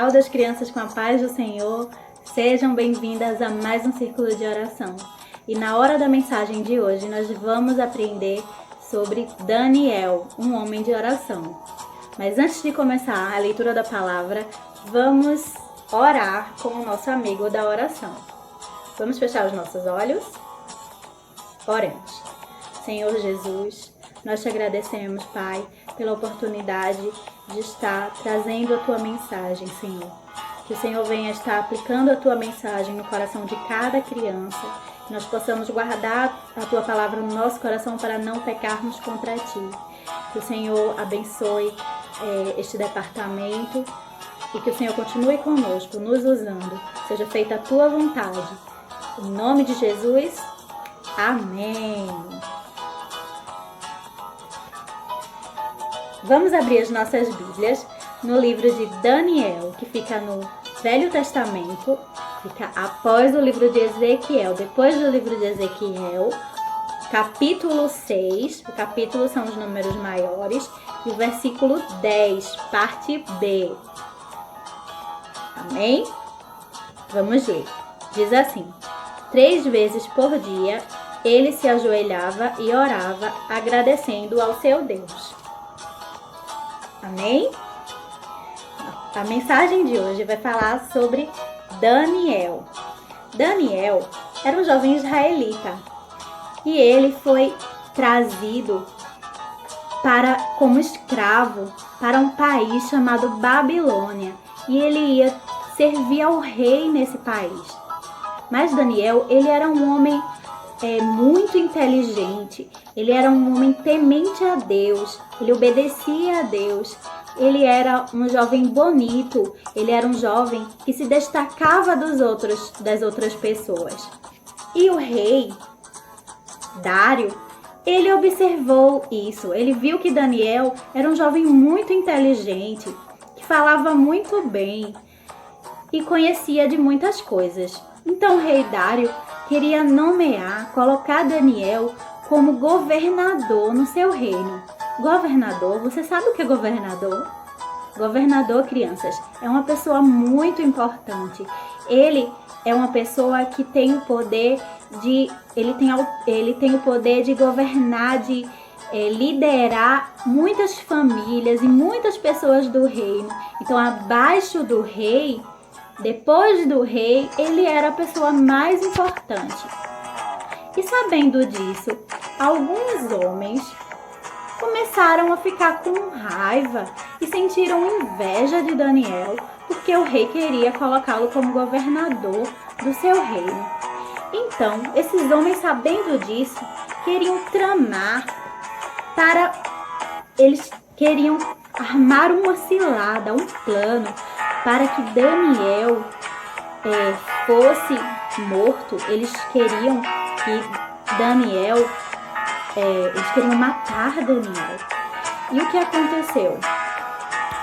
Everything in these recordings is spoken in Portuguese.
Saúde as crianças com a paz do Senhor. Sejam bem-vindas a mais um círculo de oração. E na hora da mensagem de hoje nós vamos aprender sobre Daniel, um homem de oração. Mas antes de começar a leitura da palavra, vamos orar com o nosso amigo da oração. Vamos fechar os nossos olhos? Oremos. Senhor Jesus, nós te agradecemos, Pai, pela oportunidade de estar trazendo a Tua mensagem, Senhor. Que o Senhor venha estar aplicando a Tua mensagem no coração de cada criança. Que nós possamos guardar a Tua palavra no nosso coração para não pecarmos contra Ti. Que o Senhor abençoe este departamento e que o Senhor continue conosco, nos usando. Seja feita a Tua vontade. Em nome de Jesus, amém. Vamos abrir as nossas Bíblias no livro de Daniel, que fica no Velho Testamento, fica após o livro de Ezequiel, depois do livro de Ezequiel, capítulo 6, o capítulo são os números maiores, e o versículo 10, parte B. Amém? Vamos ler. Diz assim: 3 vezes por dia ele se ajoelhava e orava, agradecendo ao seu Deus. Amém? A mensagem de hoje vai falar sobre Daniel. Daniel era um jovem israelita e ele foi trazido como escravo para um país chamado Babilônia e ele ia servir ao rei nesse país. Mas Daniel, ele era um homem muito inteligente, ele era um homem temente a Deus, ele obedecia a Deus, ele era um jovem bonito, ele era um jovem que se destacava das outras pessoas. E o rei Dário, ele observou isso, ele viu que Daniel era um jovem muito inteligente, que falava muito bem e conhecia de muitas coisas. Então o rei Dário queria colocar Daniel como governador no seu reino. Governador, você sabe o que é governador? Governador, crianças, é uma pessoa muito importante. Ele é uma pessoa que tem o poder ele tem o poder de governar, de liderar muitas famílias e muitas pessoas do reino. Então, abaixo do rei, depois do rei, ele era a pessoa mais importante. E sabendo disso, alguns homens começaram a ficar com raiva e sentiram inveja de Daniel, porque o rei queria colocá-lo como governador do seu reino. Então, esses homens, sabendo disso, queriam tramar eles queriam armar uma cilada, um plano, para que Daniel fosse morto. Eles queriam matar Daniel. E o que aconteceu?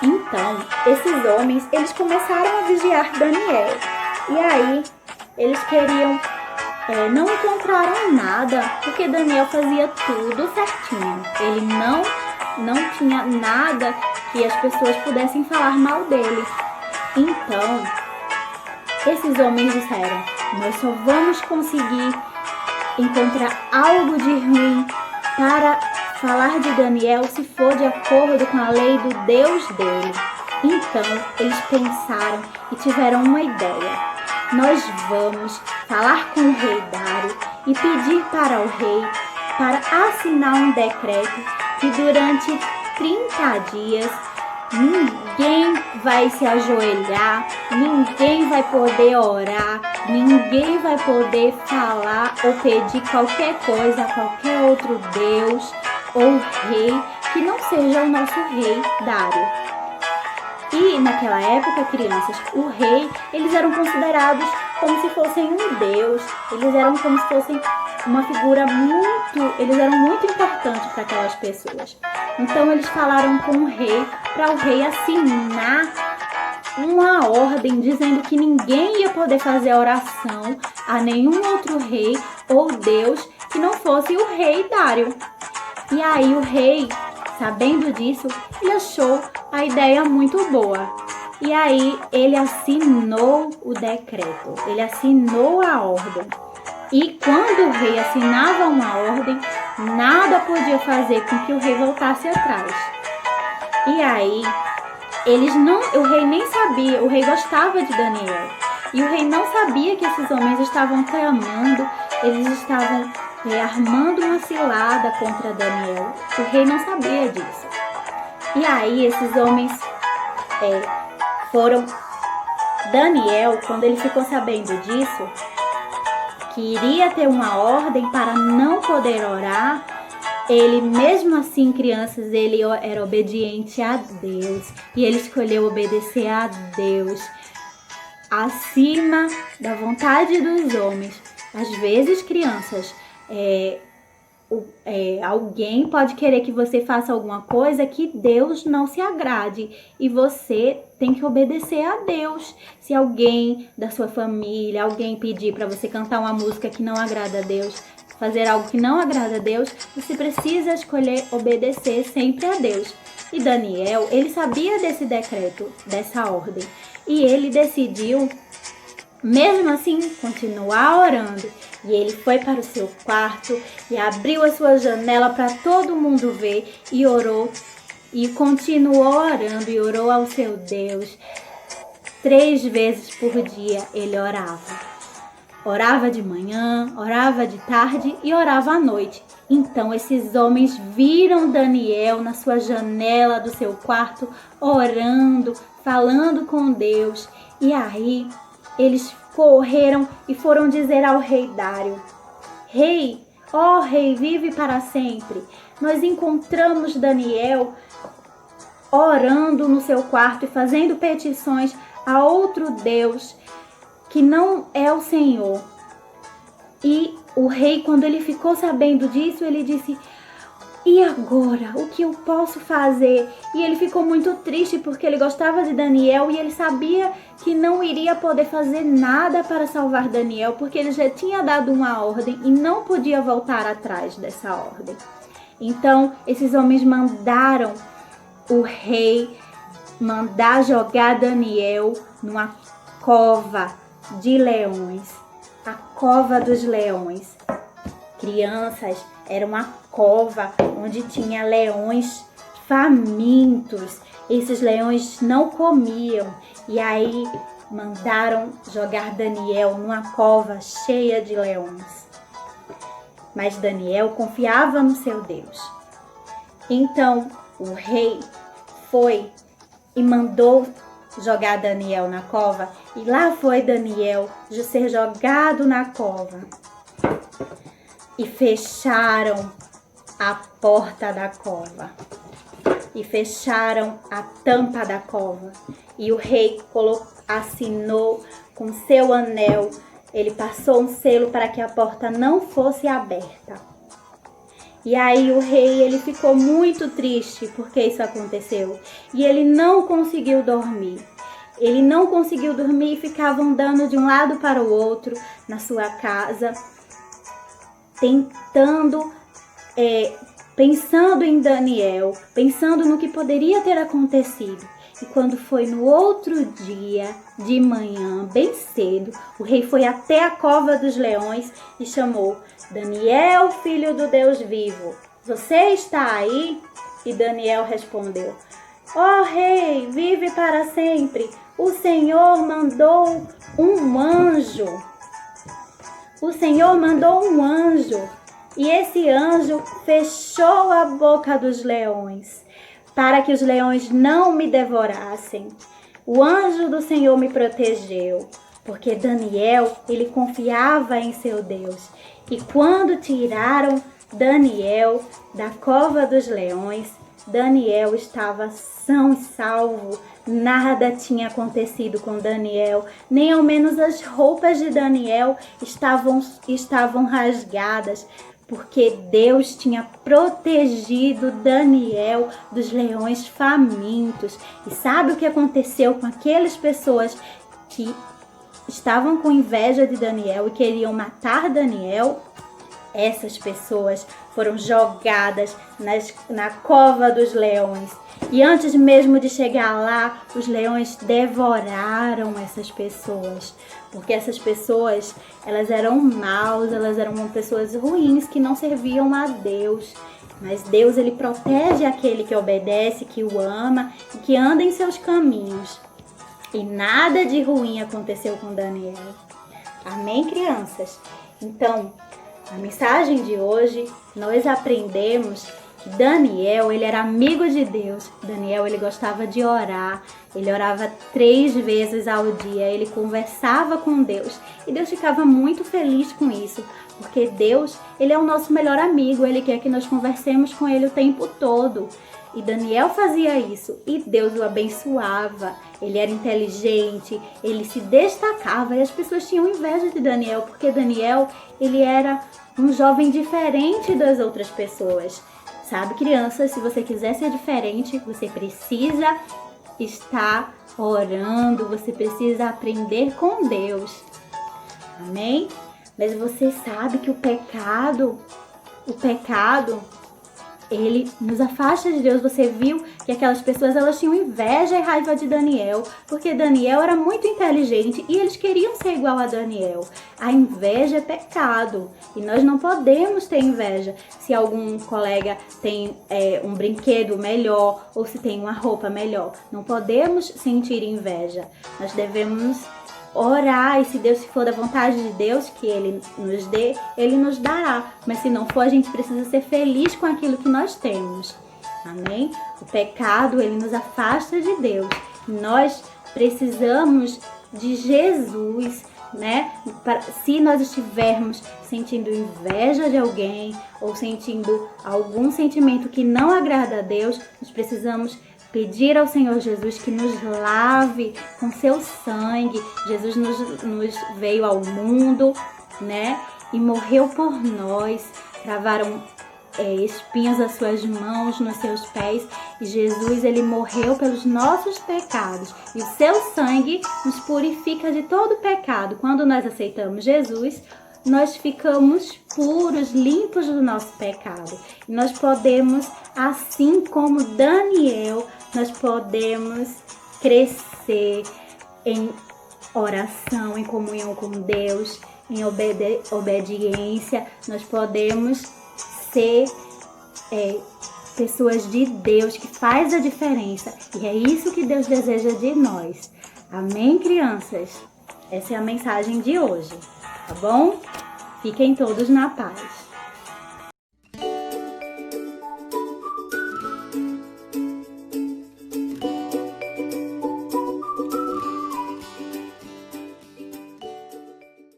Então, esses homens, eles começaram a vigiar Daniel. E aí, eles não encontraram nada, porque Daniel fazia tudo certinho. Ele não tinha nada que as pessoas pudessem falar mal dele. Então, esses homens disseram: nós só vamos conseguir encontrar algo de ruim para falar de Daniel se for de acordo com a lei do Deus dele. Então, eles pensaram e tiveram uma ideia. Nós vamos falar com o rei Dário e pedir para o rei para assinar um decreto que durante 30 dias ninguém vai se ajoelhar, ninguém vai poder orar, ninguém vai poder falar ou pedir qualquer coisa a qualquer outro Deus ou rei que não seja o nosso rei Dário. E naquela época, crianças, o rei, eles eram considerados como se fossem um deus, eles eram como se fossem uma figura eles eram muito importantes para aquelas pessoas. Então eles falaram com o rei, para o rei assinar uma ordem dizendo que ninguém ia poder fazer oração a nenhum outro rei ou deus que não fosse o rei Dário. E aí o rei, sabendo disso, ele achou a ideia muito boa. E aí ele assinou o decreto, ele assinou a ordem. E quando o rei assinava uma ordem, nada podia fazer com que o rei voltasse atrás. E aí, o rei nem sabia, o rei gostava de Daniel. E o rei não sabia que esses homens estavam tramando, eles estavam armando uma cilada contra Daniel. O rei não sabia disso. E aí, esses homens foram... Daniel, quando ele ficou sabendo disso, que iria ter uma ordem para não poder orar, ele, mesmo assim, crianças, ele era obediente a Deus. E ele escolheu obedecer a Deus acima da vontade dos homens. Às vezes, crianças, alguém pode querer que você faça alguma coisa que Deus não se agrade. E você tem que obedecer a Deus. Se alguém da sua família, alguém pedir para você cantar uma música que não agrada a Deus, fazer algo que não agrada a Deus, você precisa escolher obedecer sempre a Deus. E Daniel, ele sabia desse decreto, dessa ordem. E ele decidiu, mesmo assim, continuar orando. E ele foi para o seu quarto e abriu a sua janela para todo mundo ver e orou. E continuou orando e orou ao seu Deus. 3 vezes por dia ele orava. Orava de manhã, orava de tarde e orava à noite. Então esses homens viram Daniel na sua janela do seu quarto, orando, falando com Deus. E aí eles correram e foram dizer ao rei Dário: Rei, ó rei, vive para sempre. Nós encontramos Daniel orando no seu quarto e fazendo petições a outro Deus que não é o Senhor. E o rei, quando ele ficou sabendo disso, ele disse: e agora? O que eu posso fazer? E ele ficou muito triste porque ele gostava de Daniel e ele sabia que não iria poder fazer nada para salvar Daniel, porque ele já tinha dado uma ordem e não podia voltar atrás dessa ordem. Então, esses homens mandaram o rei mandar jogar Daniel numa cova de leões, a cova dos leões. Crianças, era uma cova onde tinha leões famintos. Esses leões não comiam. E aí mandaram jogar Daniel numa cova cheia de leões. Mas Daniel confiava no seu Deus. Então o rei foi e mandou jogar Daniel na cova. E lá foi Daniel ser jogado na cova. E fecharam a porta da cova. E fecharam a tampa da cova. E o rei assinou com seu anel. Ele passou um selo para que a porta não fosse aberta. E aí o rei, ele ficou muito triste porque isso aconteceu. E ele não conseguiu dormir. Ele não conseguiu dormir e ficava andando de um lado para o outro na sua casa, pensando em Daniel, pensando no que poderia ter acontecido. E quando foi no outro dia, de manhã, bem cedo, o rei foi até a cova dos leões e chamou: Daniel, filho do Deus vivo, você está aí? E Daniel respondeu: ó rei, vive para sempre. O Senhor mandou um anjo. O Senhor mandou um anjo. E esse anjo fechou a boca dos leões, para que os leões não me devorassem. O anjo do Senhor me protegeu, porque Daniel, ele confiava em seu Deus. E quando tiraram Daniel da cova dos leões, Daniel estava são e salvo. Nada tinha acontecido com Daniel, nem ao menos as roupas de Daniel estavam rasgadas, porque Deus tinha protegido Daniel dos leões famintos. E sabe o que aconteceu com aquelas pessoas que estavam com inveja de Daniel e queriam matar Daniel? Essas pessoas foram jogadas na cova dos leões. E antes mesmo de chegar lá, os leões devoraram essas pessoas. Porque essas pessoas, elas eram maus, elas eram pessoas ruins que não serviam a Deus. Mas Deus, ele protege aquele que obedece, que o ama e que anda em seus caminhos. E nada de ruim aconteceu com Daniel. Amém, crianças? Então, a mensagem de hoje, nós aprendemos que Daniel, ele era amigo de Deus. Daniel, ele gostava de orar. Ele orava 3 vezes ao dia. Ele conversava com Deus. E Deus ficava muito feliz com isso. Porque Deus, ele é o nosso melhor amigo. Ele quer que nós conversemos com ele o tempo todo. E Daniel fazia isso. E Deus o abençoava. Ele era inteligente. Ele se destacava. E as pessoas tinham inveja de Daniel. Porque Daniel, ele era um jovem diferente das outras pessoas. Sabe, crianças, se você quiser ser diferente, você precisa estar orando, você precisa aprender com Deus. Amém? Mas você sabe que o pecado, ele nos afasta de Deus. Você viu que aquelas pessoas, elas tinham inveja e raiva de Daniel, porque Daniel era muito inteligente e eles queriam ser igual a Daniel. A inveja é pecado e nós não podemos ter inveja. Se algum colega tem um brinquedo melhor ou se tem uma roupa melhor, não podemos sentir inveja. Nós devemos orar, e se Deus for da vontade de Deus que Ele nos dê, Ele nos dará. Mas se não for, a gente precisa ser feliz com aquilo que nós temos. Amém? O pecado, ele nos afasta de Deus. Nós precisamos de Jesus, né? Se nós estivermos sentindo inveja de alguém ou sentindo algum sentimento que não agrada a Deus, nós precisamos pedir ao Senhor Jesus que nos lave com seu sangue. Jesus nos veio ao mundo, né? E morreu por nós. Cravaram espinhos às suas mãos, nos seus pés. E Jesus, ele morreu pelos nossos pecados. E o seu sangue nos purifica de todo pecado. Quando nós aceitamos Jesus, nós ficamos puros, limpos do nosso pecado. E nós podemos, assim como Daniel, nós podemos crescer em oração, em comunhão com Deus, em obediência. Nós podemos ser pessoas de Deus, que faz a diferença. E é isso que Deus deseja de nós. Amém, crianças? Essa é a mensagem de hoje, tá bom? Fiquem todos na paz.